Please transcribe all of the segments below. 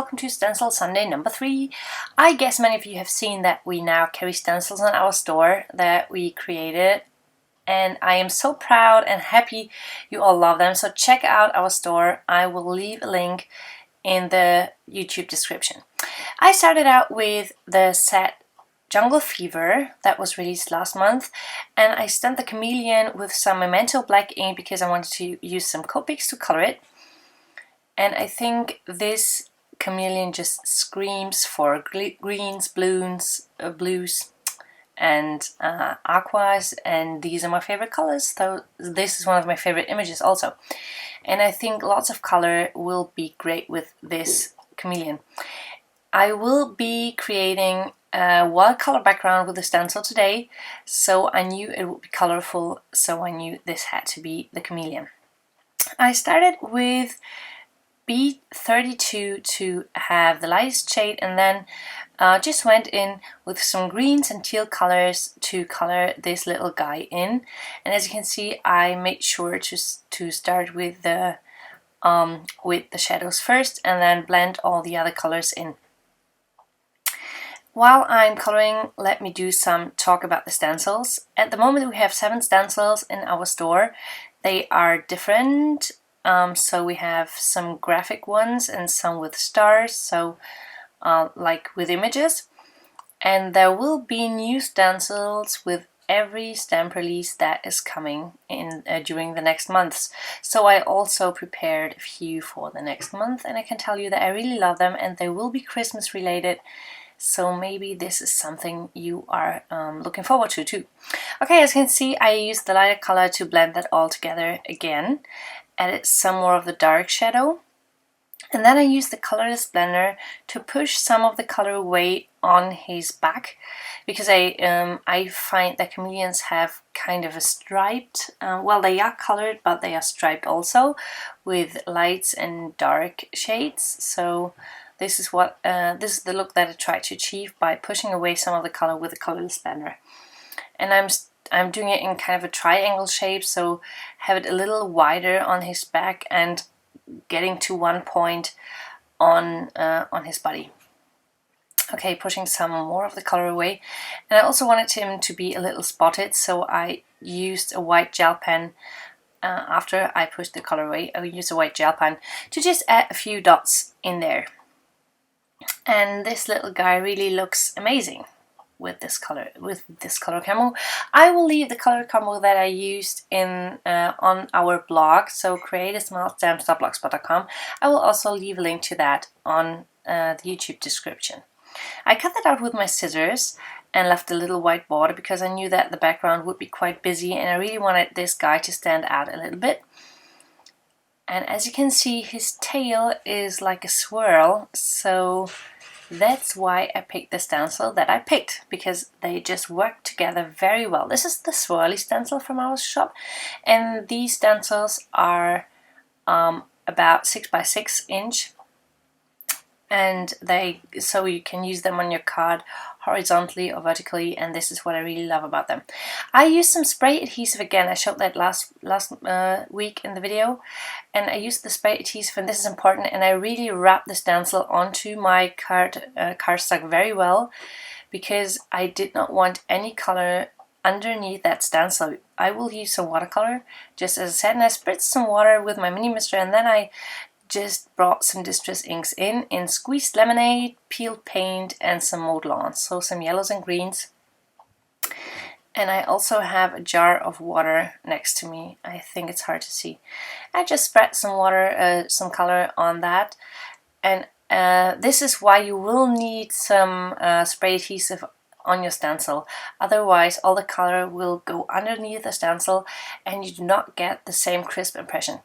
welcome to Stencil Sunday number 3. I guess many of you have seen that we now carry stencils in our store that we created, and I am so proud and happy you all love them. So check out our store. I will leave a link in the YouTube description. I started out with the set Jungle Fever that was released last month, and I stamped the chameleon with some Memento black ink because I wanted to use some Copics to color it. And I think this chameleon just screams for greens, blues, and aquas, and these are my favorite colors. So this is one of my favorite images also. And I think lots of color will be great with this chameleon. I will be creating a watercolor background with the stencil today, so I knew it would be colorful, so I knew this had to be the chameleon. I started with B32 to have the lightest shade, and then just went in with some greens and teal colors to color this little guy in. And as you can see, I made sure to start with the shadows first and then blend all the other colors in. While I'm coloring, let me do some talk about the stencils. At the moment we have 7 stencils in our store. They are different. So we have some graphic ones and some with stars, so like with images. And there will be new stencils with every stamp release that is coming in during the next months. So I also prepared a few for the next month, and I can tell you that I really love them, and they will be Christmas related. So maybe this is something you are looking forward to too. Okay, as you can see, I used the lighter color to blend that all together again. Added some more of the dark shadow, and then I used the colorless blender to push some of the color away on his back, because I find that chameleons have kind of a striped, well, they are colored, but they are striped also with lights and dark shades. So this is what this is the look that I tried to achieve by pushing away some of the color with the colorless blender. And I'm doing it in kind of a triangle shape, so have it a little wider on his back and getting to one point on his body. Okay, pushing some more of the color away. And I also wanted him to be a little spotted, so I used a white gel pen. After I pushed the color away, I used a white gel pen to just add a few dots in there. And this little guy really looks amazing with this color camo. I will leave the color camo that I used in on our blog, so createasmilestamps.blogspot.com. I will also leave a link to that on the YouTube description. I cut that out with my scissors and left a little white border because I knew that the background would be quite busy, and I really wanted this guy to stand out a little bit. And as you can see, his tail is like a swirl, so that's why I picked the stencil that I picked, because they just work together very well. This is the swirly stencil from our shop, and these stencils are about 6 by 6 inch, and so you can use them on your card horizontally or vertically, and this is what I really love about them. I used some spray adhesive again. I showed that last week in the video, and I used the spray adhesive, and this is important, and I really wrapped the stencil onto my cardstock very well, because I did not want any color underneath that stencil. I will use some watercolor, just as I said, and I spritzed some water with my mini mister, and then I just brought some distress inks in squeezed lemonade, peeled paint, and some mowed lawns, so some yellows and greens. And I also have a jar of water next to me. I think it's hard to see. I just spread some water, some color on that, and this is why you will need some spray adhesive on your stencil. Otherwise all the color will go underneath the stencil and you do not get the same crisp impression.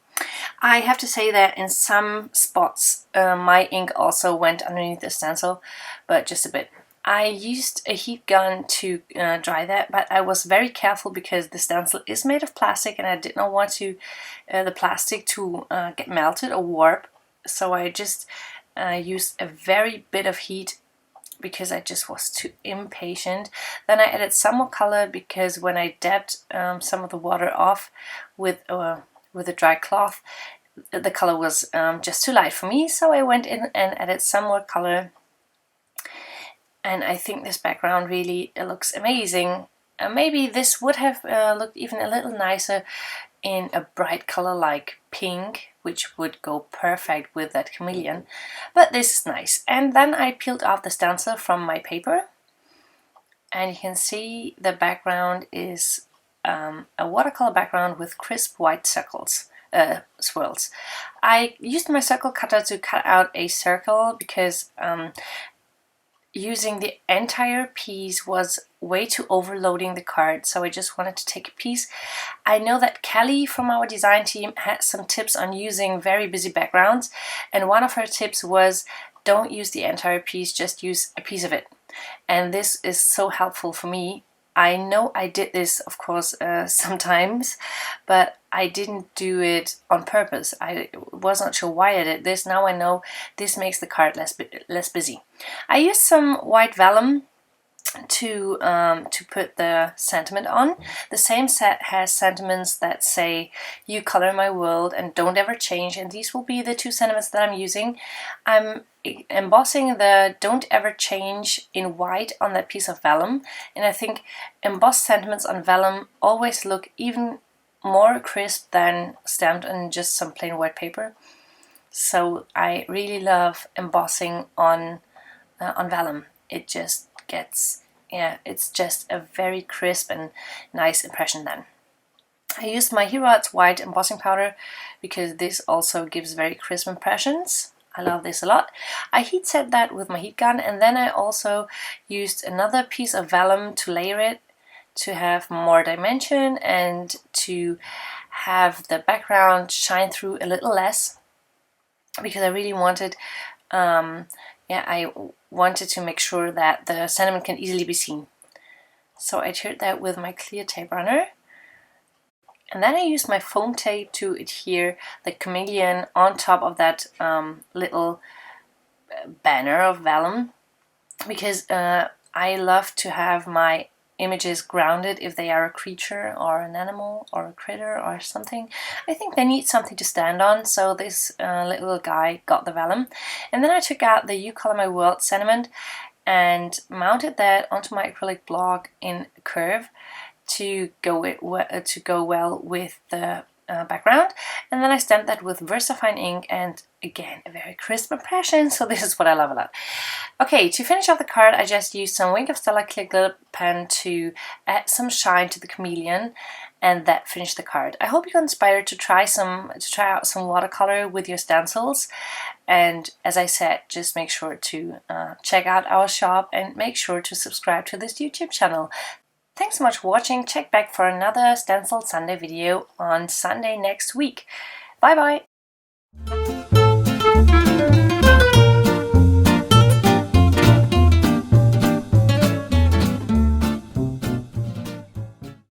I have to say that in some spots my ink also went underneath the stencil, but just a bit. I used a heat gun to dry that, but I was very careful because the stencil is made of plastic and I did not want the plastic to get melted or warp, so I just used a very bit of heat because I just was too impatient. Then I added some more color because when I dabbed some of the water off with a dry cloth, the color was just too light for me, so I went in and added some more color. And I think this background really looks amazing. Maybe this would have looked even a little nicer in a bright color like pink, which would go perfect with that chameleon, but this is nice. And then I peeled off the stencil from my paper, and you can see the background is a watercolor background with crisp white circles. Swirls. I used my circle cutter to cut out a circle because using the entire piece was way too overloading the card, so I just wanted to take a piece. I know that Kelly from our design team had some tips on using very busy backgrounds, and one of her tips was don't use the entire piece, just use a piece of it. And this is so helpful for me. I know I did this, of course, sometimes, but I didn't do it on purpose. I was not sure why I did this. Now I know this makes the card less busy. I used some white vellum to put the sentiment on. The same set has sentiments that say "You color my world" and "Don't ever change," and these will be the two sentiments that I'm using. I'm embossing the "Don't ever change" in white on that piece of vellum, and I think embossed sentiments on vellum always look even more crisp than stamped on just some plain white paper. So I really love embossing on vellum. It just gets, yeah, it's just a very crisp and nice impression then. I used my Hero Arts white embossing powder because this also gives very crisp impressions. I love this a lot. I heat set that with my heat gun, and then I also used another piece of vellum to layer it to have more dimension and to have the background shine through a little less, because I really wanted I wanted to make sure that the sentiment can easily be seen. So I adhered that with my clear tape runner. And then I used my foam tape to adhere the chameleon on top of that little banner of vellum, because I love to have my images grounded if they are a creature or an animal or a critter or something. I think they need something to stand on, so this little guy got the vellum. And then I took out the "You Color My World" sentiment and mounted that onto my acrylic block in a curve to go well with the background. And then I stamped that with VersaFine ink, and again, a very crisp impression, so this is what I love a lot. Okay, to finish off the card, I just used some Wink of Stella clear glitter pen to add some shine to the chameleon, and that finished the card. I hope you got inspired to try out some watercolor with your stencils. And as I said, just make sure to check out our shop and make sure to subscribe to this YouTube channel. Thanks so much for watching. Check back for another Stencil Sunday video on Sunday next week. Bye bye!